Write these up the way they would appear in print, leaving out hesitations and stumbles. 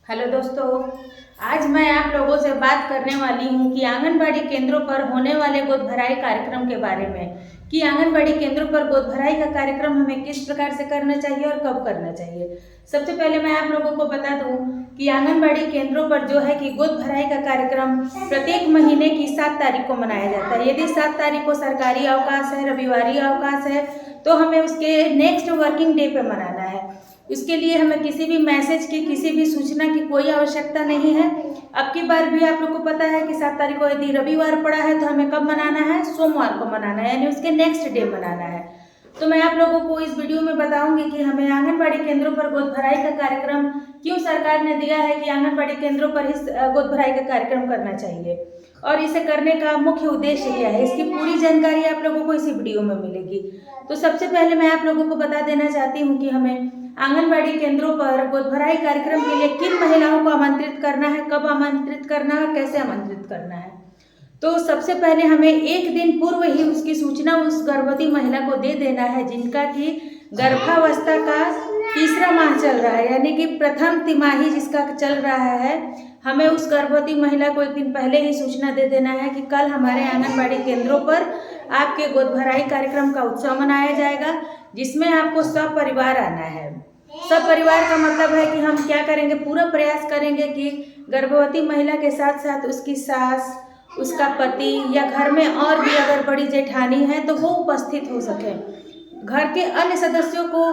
Hello दोस्तों, आज मैं आप लोगों से बात करने वाली हूँ कि आंगनबाड़ी केंद्रों पर होने वाले गोद भराई कार्यक्रम के बारे में कि आंगनबाड़ी केंद्रों पर गोद भराई का कार्यक्रम हमें किस प्रकार से करना चाहिए और कब करना चाहिए। सबसे पहले मैं आप लोगों को बता दूं कि आंगनबाड़ी केंद्रों पर जो है कि गोद भराई का कार्यक्रम प्रत्येक महीने की 7 तारीख को मनाया जाता है। यदि 7 तारीख को सरकारी अवकाश है, रविवारी अवकाश है, तो हमें उसके नेक्स्ट वर्किंग डे पे मनाना है। इसके लिए हमें किसी भी मैसेज की, किसी भी सूचना की कोई आवश्यकता नहीं है। अब की बार भी आप लोग को पता है कि 7 तारीख को यदि रविवार पड़ा है तो हमें कब मनाना है? सोमवार को मनाना है, यानी उसके नेक्स्ट डे मनाना है। तो मैं आप लोगों को इस वीडियो में बताऊंगी कि हमें आंगनबाड़ी केंद्रों पर गोद भराई का कार्यक्रम क्यों सरकार ने दिया है कि आंगनबाड़ी केंद्रों पर इस गोद भराई का कार्यक्रम करना चाहिए और इसे करने का मुख्य उद्देश्य क्या है। इसकी पूरी जानकारी आप लोगों को इसी वीडियो में मिलेगी। तो सबसे पहले मैं आप लोगों को बता देना चाहती हूँ कि हमें आंगनबाड़ी केंद्रों पर गोद भराई कार्यक्रम के लिए किन महिलाओं को आमंत्रित करना है, कब आमंत्रित करना है और कैसे आमंत्रित करना है। तो सबसे पहले हमें एक दिन पूर्व ही उसकी सूचना उस गर्भवती महिला को दे देना है जिनका कि गर्भावस्था का तीसरा माह चल रहा है, यानी कि प्रथम तिमाही जिसका चल रहा है। हमें उस गर्भवती महिला को एक दिन पहले ही सूचना दे देना है कि कल हमारे आंगनबाड़ी केंद्रों पर आपके गोद भराई कार्यक्रम का उत्सव मनाया जाएगा, जिसमें आपको सब परिवार आना है। सब परिवार का मतलब है कि हम क्या करेंगे, पूरा प्रयास करेंगे कि गर्भवती महिला के साथ साथ उसकी सास, उसका पति या घर में और भी अगर बड़ी जेठानी है तो वो उपस्थित हो सके। घर के अन्य सदस्यों को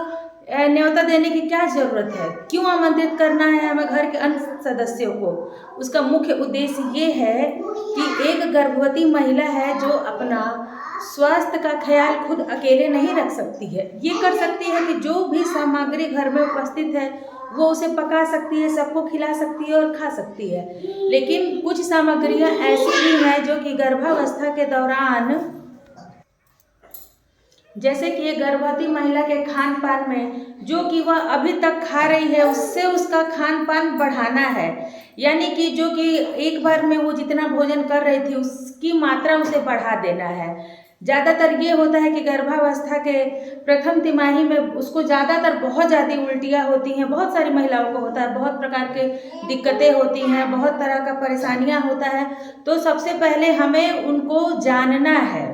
न्योता देने की क्या जरूरत है, क्यों आमंत्रित करना है हमें घर के अन्य सदस्यों को? उसका मुख्य उद्देश्य ये है कि एक गर्भवती महिला है जो अपना स्वास्थ्य का ख्याल खुद अकेले नहीं रख सकती है। ये कर सकती है कि जो भी सामग्री घर में उपस्थित है वो उसे पका सकती है, सबको खिला सकती है और खा सकती है। लेकिन कुछ सामग्रियां ऐसी भी हैं जो कि गर्भावस्था के दौरान, जैसे कि एक गर्भवती महिला के खान पान में जो कि वह अभी तक खा रही है उससे उसका खान पान बढ़ाना है, यानी कि जो कि एक बार में वो जितना भोजन कर रही थी उसकी मात्रा उसे बढ़ा देना है। ज़्यादातर ये होता है कि गर्भावस्था के प्रथम तिमाही में उसको ज़्यादातर बहुत ज़्यादा उल्टियाँ होती हैं, बहुत सारी महिलाओं को होता है, बहुत प्रकार के दिक्कतें होती हैं, बहुत तरह का परेशानियाँ होता है। तो सबसे पहले हमें उनको जानना है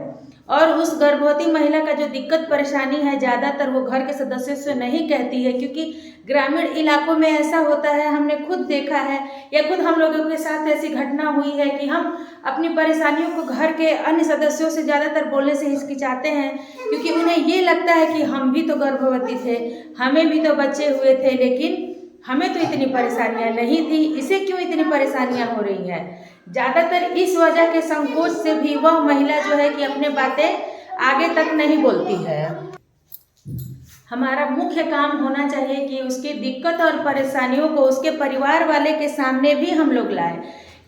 और उस गर्भवती महिला का जो दिक्कत परेशानी है ज़्यादातर वो घर के सदस्यों से नहीं कहती है, क्योंकि ग्रामीण इलाकों में ऐसा होता है, हमने खुद देखा है या खुद हम लोगों के साथ ऐसी घटना हुई है कि हम अपनी परेशानियों को घर के अन्य सदस्यों से ज़्यादातर बोलने से हिचकिचाते हैं, क्योंकि उन्हें ये लगता है कि हम भी तो गर्भवती थे, हमें भी तो बच्चे हुए थे, लेकिन हमें तो इतनी परेशानियां नहीं थी, इसे क्यों इतनी परेशानियां हो रही हैं। ज़्यादातर इस वजह के संकोच से भी वह महिला जो है कि अपने बातें आगे तक नहीं बोलती है। हमारा मुख्य काम होना चाहिए कि उसकी दिक्कत और परेशानियों को उसके परिवार वाले के सामने भी हम लोग लाएं,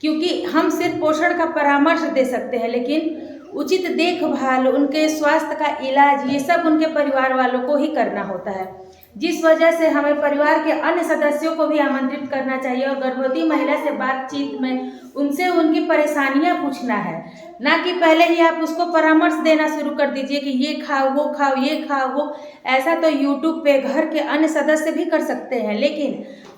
क्योंकि हम सिर्फ पोषण का परामर्श दे सकते हैं, लेकिन उचित देखभाल, उनके स्वास्थ्य का इलाज, ये सब उनके परिवार वालों को ही करना होता है। जिस वजह से हमें परिवार के अन्य सदस्यों को भी आमंत्रित करना चाहिए और गर्भवती महिला से बातचीत में उनसे उनकी परेशानियां पूछना है, ना कि पहले ही आप उसको परामर्श देना शुरू कर दीजिए कि ये खाओ, वो खाओ, ये खाओ, वो। ऐसा तो यूट्यूब पे घर के अन्य सदस्य भी कर सकते हैं, लेकिन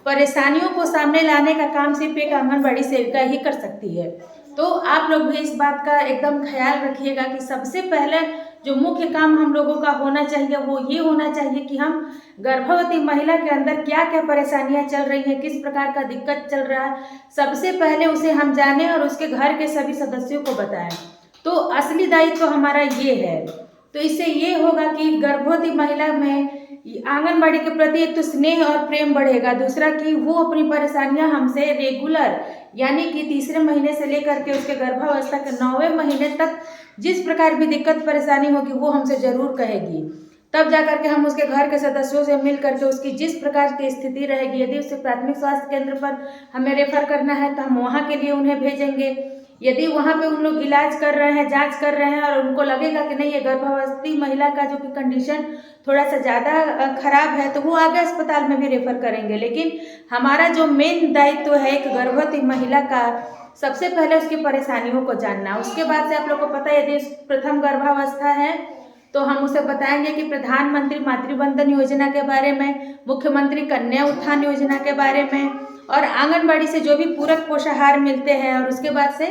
परेशानियों को सामने लाने का काम सिर्फ एक आंगनबाड़ी सेविका ही कर सकती है। तो आप लोग भी इस बात का एकदम ख्याल रखिएगा कि सबसे पहले जो मुख्य काम हम लोगों का होना चाहिए वो ये होना चाहिए कि हम गर्भवती महिला के अंदर क्या क्या परेशानियां चल रही हैं, किस प्रकार का दिक्कत चल रहा है, सबसे पहले उसे हम जानें और उसके घर के सभी सदस्यों को बताएं। तो असली दायित्व तो हमारा ये है। तो इससे ये होगा कि गर्भवती महिला में आंगनबाड़ी के प्रति एक तो स्नेह और प्रेम बढ़ेगा, दूसरा कि वो अपनी परेशानियां हमसे रेगुलर, यानी कि तीसरे महीने से लेकर के उसके गर्भावस्था के 9वें महीने तक जिस प्रकार भी दिक्कत परेशानी होगी वो हमसे ज़रूर कहेगी। तब जाकर के हम उसके घर के सदस्यों से मिल करके उसकी जिस प्रकार की स्थिति रहेगी, यदि उसे प्राथमिक स्वास्थ्य केंद्र पर हमें रेफर करना है तो हम वहाँ के लिए उन्हें भेजेंगे। यदि वहाँ पे उन लोग इलाज कर रहे हैं, जांच कर रहे हैं और उनको लगेगा कि नहीं ये गर्भवती महिला का जो कि कंडीशन थोड़ा सा ज़्यादा खराब है, तो वो आगे अस्पताल में भी रेफर करेंगे। लेकिन हमारा जो मेन दायित्व है एक गर्भवती महिला का, सबसे पहले उसकी परेशानियों को जानना। उसके बाद से आप लोग को पता है यदि प्रथम गर्भावस्था है तो हम उसे बताएंगे कि प्रधानमंत्री मातृवंदन योजना के बारे में, मुख्यमंत्री कन्या उत्थान योजना के बारे में और आंगनबाड़ी से जो भी पूरक पोषाहार मिलते हैं, और उसके बाद से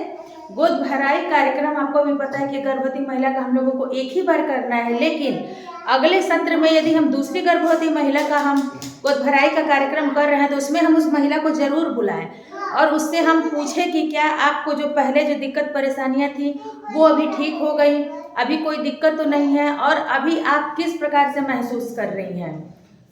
गोद भराई कार्यक्रम आपको भी पता है कि गर्भवती महिला का हम लोगों को एक ही बार करना है, लेकिन अगले सत्र में यदि हम दूसरी गर्भवती महिला का हम गोद भराई का कार्यक्रम कर रहे हैं तो उसमें हम उस महिला को ज़रूर बुलाएं और उससे हम पूछें कि क्या आपको जो पहले जो दिक्कत परेशानियां थी वो अभी ठीक हो गई, अभी कोई दिक्कत तो नहीं है, और अभी आप किस प्रकार से महसूस कर रही हैं।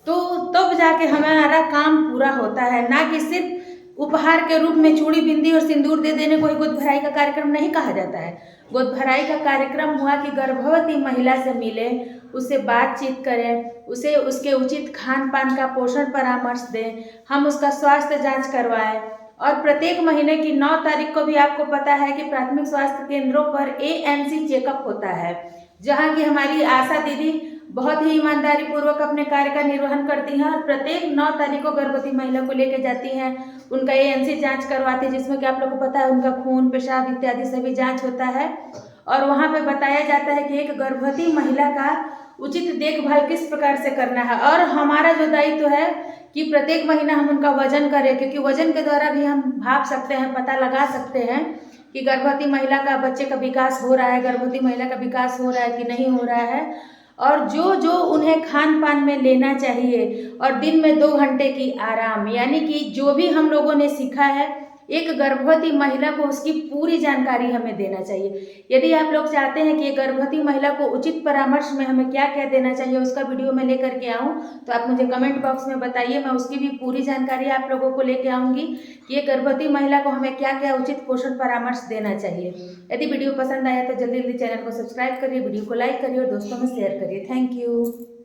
तो तब जाके हमारा काम पूरा होता है, ना कि सिर्फ उपहार के रूप में चूड़ी बिंदी और सिंदूर दे देने को ही गोद भराई का कार्यक्रम नहीं कहा जाता है। गोद भराई का कार्यक्रम हुआ कि गर्भवती महिला से मिले, उससे बातचीत करें, उसे उसके उचित खान पान का पोषण परामर्श दें, हम उसका स्वास्थ्य जांच करवाएं, और प्रत्येक महीने की 9 तारीख को भी आपको पता है कि प्राथमिक स्वास्थ्य केंद्रों पर ANC चेकअप होता है, जहां की हमारी आशा दीदी बहुत ही ईमानदारी पूर्वक अपने कार्य का निर्वहन करती हैं और प्रत्येक 9 तारीख को गर्भवती महिला को लेकर जाती हैं, उनका ANC जांच करवाती है, जिसमें कि आप लोगों को पता है उनका खून, पेशाब इत्यादि सभी जांच होता है। और वहाँ पे बताया जाता है कि एक गर्भवती महिला का उचित देखभाल किस प्रकार से करना है, और हमारा जो दायित्व है कि प्रत्येक महीना हम उनका वजन करें, क्योंकि वजन के द्वारा भी हम भाप सकते हैं, पता लगा सकते हैं कि गर्भवती महिला का बच्चे का विकास हो रहा है, गर्भवती महिला का विकास हो रहा है कि नहीं हो रहा है, और जो जो उन्हें खान पान में लेना चाहिए, और दिन में 2 घंटे की आराम, यानी कि जो भी हम लोगों ने सीखा है एक गर्भवती महिला को उसकी पूरी जानकारी हमें देना चाहिए। यदि आप लोग चाहते हैं कि एक गर्भवती महिला को उचित परामर्श में हमें क्या क्या देना चाहिए उसका वीडियो मैं लेकर के आऊँ, तो आप मुझे कमेंट बॉक्स में बताइए, मैं उसकी भी पूरी जानकारी आप लोगों को लेके आऊँगी कि एक गर्भवती महिला को हमें क्या क्या उचित पोषण परामर्श देना चाहिए। यदि वीडियो पसंद आया तो जल्दी जल्दी चैनल को सब्सक्राइब करिए, वीडियो को लाइक करिए और दोस्तों में शेयर करिए। Thank you.